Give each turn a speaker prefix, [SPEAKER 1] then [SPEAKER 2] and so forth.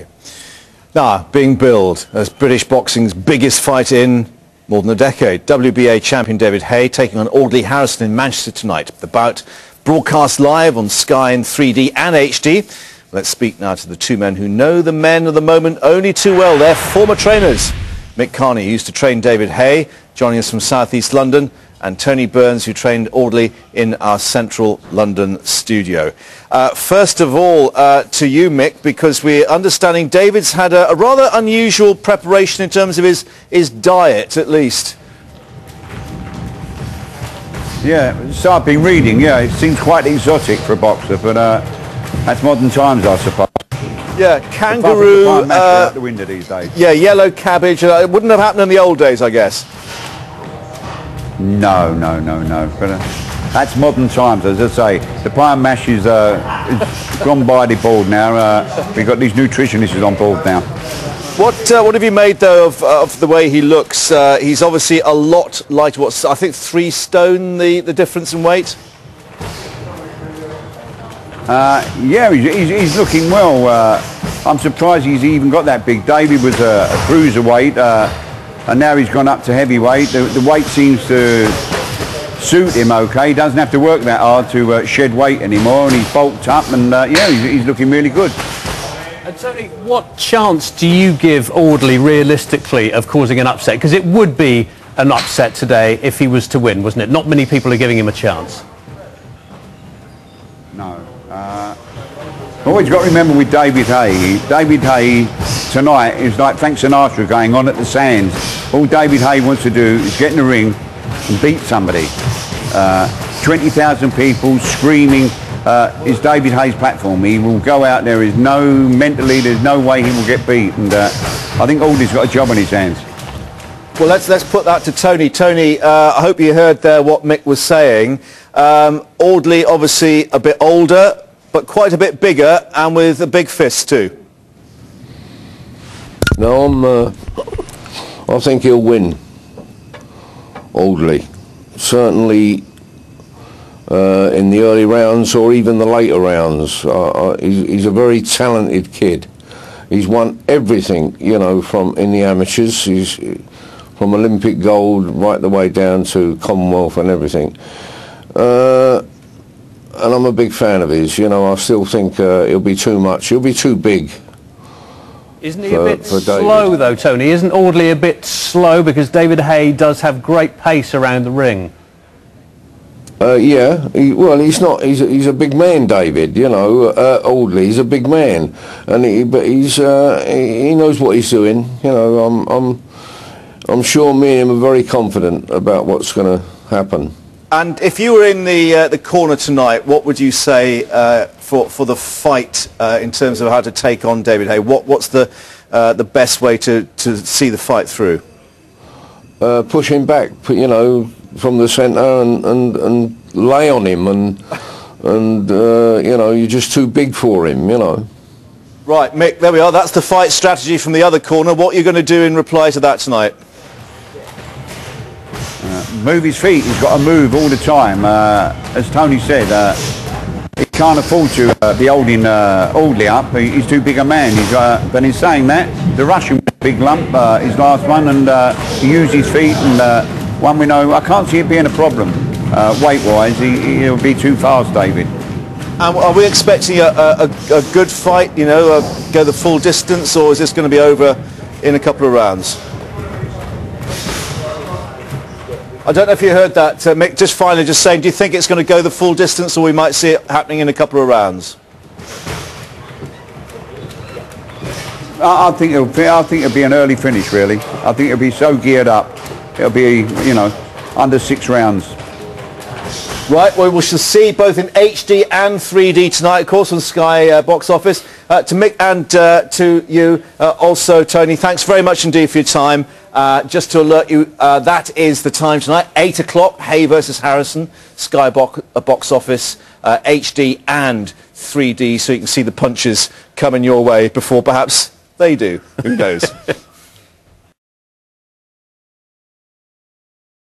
[SPEAKER 1] you. Now, being billed as British boxing's biggest fight in more than a decade, WBA champion David Haye taking on Audley Harrison in Manchester tonight. The bout broadcast live on Sky in 3D and HD. Let's speak now to the two men who know the men of the moment only too well. They're former trainers. Mick Carney, who used to train David Haye, joining us from South East London, and Tony Burns, who trained Audley in our central London studio. First of all, to you, Mick, because we're understanding David's had a rather unusual preparation in terms of his diet, at least.
[SPEAKER 2] Yeah, so I've been reading, yeah, it seems quite exotic for a boxer, but that's modern times, I suppose.
[SPEAKER 1] Yeah, kangaroo,
[SPEAKER 2] out the window these days.
[SPEAKER 1] Yeah, yellow cabbage. It wouldn't have happened in the old days, I guess.
[SPEAKER 2] No. But that's modern times, as I say. The pie and mash is gone by the board now. We've got these nutritionists on board now.
[SPEAKER 1] What have you made, though, of the way he looks? He's obviously a lot lighter. What's, I think, 3 stone, the difference in weight?
[SPEAKER 2] Yeah, he's looking well. I'm surprised he's even got that big. David was a cruiserweight, and now he's gone up to heavyweight. The weight seems to suit him okay. He doesn't have to work that hard to shed weight anymore, and he's bulked up, and yeah, he's looking really good.
[SPEAKER 3] And Tony, what chance do you give Audley realistically of causing an upset? Because it would be an upset today if he was to win, wasn't it? Not many people are giving him a chance.
[SPEAKER 2] No. Always got to remember with David Haye tonight is like Frank Sinatra going on at the Sands. All David Haye wants to do is get in the ring and beat somebody. 20,000 people screaming is David Haye's platform. He will go out there, there's no way he will get beat, and I think Audley's got a job on his hands.
[SPEAKER 1] Well, let's put that to Tony. Tony, I hope you heard there what Mick was saying. Audley obviously a bit older, but quite a bit bigger, and with a big fist too.
[SPEAKER 4] No, I think he'll win, Audley. Certainly in the early rounds or even the later rounds. He's a very talented kid. He's won everything, you know, in the amateurs. He's from Olympic gold right the way down to Commonwealth and everything. And I'm a big fan of his. You know, I still think he'll be too much. He'll be too big.
[SPEAKER 3] Isn't he a bit slow, though, Tony? Isn't Audley a bit slow? Because David Haye does have great pace around the ring.
[SPEAKER 4] Yeah, well, he's not. He's a big man, David. You know, Audley. He's a big man, and he knows what he's doing. You know, I'm sure me and him are very confident about what's going to happen.
[SPEAKER 1] And if you were in the corner tonight, what would you say for the fight in terms of how to take on David Haye? What's the best way to see the fight through?
[SPEAKER 4] Push him back, you know, from the centre and lay on him, and you know, you're just too big for him, you know.
[SPEAKER 1] Right, Mick, there we are. That's the fight strategy from the other corner. What are you going to do in reply to that tonight?
[SPEAKER 2] Move his feet. He's got to move all the time. As Tony said, he can't afford to be holding Audley up. He's too big a man. But in saying that, the Russian big lump, his last one, and he used his feet, and one we know, I can't see it being a problem. Weight-wise, he'll be too fast, David.
[SPEAKER 1] Are we expecting a good fight, you know, go the full distance, or is this going to be over in a couple of rounds? I don't know if you heard that, Mick, just finally just saying, do you think it's going to go the full distance, or we might see it happening in a couple of rounds?
[SPEAKER 2] I think it'll be an early finish, really. I think it'll be so geared up. It'll be, you know, under 6 rounds.
[SPEAKER 1] Right, well, we shall see both in HD and 3D tonight, of course, on Sky Box Office. To Mick and to you also, Tony, thanks very much indeed for your time. Just to alert you, that is the time tonight, 8 o'clock, Haye versus Harrison, Sky Box Office, HD and 3D, so you can see the punches coming your way before perhaps they do. Who knows?